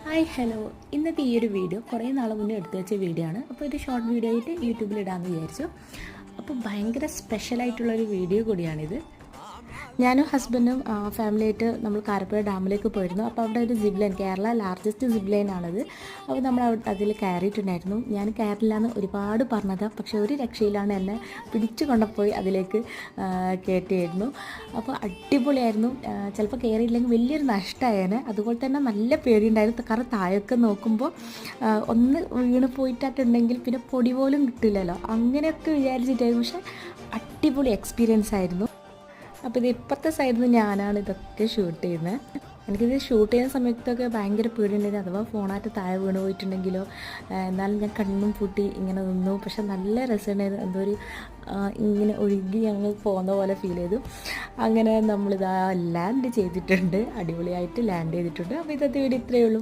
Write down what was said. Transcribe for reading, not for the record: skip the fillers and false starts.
Hi hello. ഇന്നത്തെ ഈ ഒരു വീഡിയോ കുറേ നാൾ മുന്നേ എടുത്തു വെച്ച വീഡിയോ ആണ്. അപ്പോൾ ഇത് ഷോർട്ട് വീഡിയോ ആയിട്ട് യൂട്യൂബിൽ ഇടാമെന്ന് വിചാരിച്ചു. അപ്പോൾ ഭയങ്കര സ്പെഷ്യലായിട്ടുള്ളൊരു വീഡിയോ കൂടിയാണിത്. ഞാനും ഹസ്ബൻഡും ഫാമിലിയായിട്ട് നമ്മൾ കാരപ്പുഴ ഡാമിലേക്ക് പോയിരുന്നു. അപ്പോൾ അവിടെ ഒരു zip line, Kerala largest zip ലൈനാണത്. അപ്പോൾ നമ്മൾ അതിൽ കയറിയിട്ടുണ്ടായിരുന്നു. ഞാൻ കയറില്ലാന്ന് ഒരുപാട് പറഞ്ഞതാണ്, പക്ഷേ ഒരു രക്ഷയിലാണ് എന്നെ പിടിച്ചു കൊണ്ടുപോയി അതിലേക്ക് കയറ്റിയായിരുന്നു. അപ്പോൾ അടിപൊളിയായിരുന്നു. ചിലപ്പോൾ കയറിയില്ലെങ്കിൽ വലിയൊരു നഷ്ടമായേനെ. അതുപോലെ തന്നെ നല്ല പേടിയുണ്ടായിരുന്നു. കാരണം താഴൊക്കെ നോക്കുമ്പോൾ ഒന്ന് വീണ് പോയിട്ടുണ്ടെങ്കിൽ പിന്നെ പൊടി പോലും കിട്ടില്ലല്ലോ, അങ്ങനെയൊക്കെ വിചാരിച്ചിട്ടായിരുന്നു. പക്ഷേ അടിപൊളി എക്സ്പീരിയൻസ് ആയിരുന്നു. അപ്പോൾ ഇത് ഇപ്പോഴത്തെ സൈഡിൽ നിന്ന് ഞാനാണ് ഇതൊക്കെ ഷൂട്ട് ചെയ്യുന്നത്. എനിക്കിത് ഷൂട്ട് ചെയ്യുന്ന സമയത്തൊക്കെ ഭയങ്കര പേടിയുണ്ടായിരുന്നു, അഥവാ ഫോണായിട്ട് താഴെ വീണ് പോയിട്ടുണ്ടെങ്കിലോ. എന്നാലും ഞാൻ കണ്ണും പൂട്ടി ഇങ്ങനെ നിന്നു. പക്ഷെ നല്ല രസമുണ്ടായിരുന്നു. എന്തോ ഒരു ഇങ്ങനെ ഒഴുകി ഞങ്ങൾ പോകുന്ന പോലെ ഫീൽ ചെയ്തു. അങ്ങനെ നമ്മളിതാ ലാൻഡ് ചെയ്തിട്ടുണ്ട്, അടിപൊളിയായിട്ട് ലാൻഡ് ചെയ്തിട്ടുണ്ട്. അപ്പോൾ ഇന്നത്തെ വീഡിയോ ഇത്രയേ ഉള്ളൂ.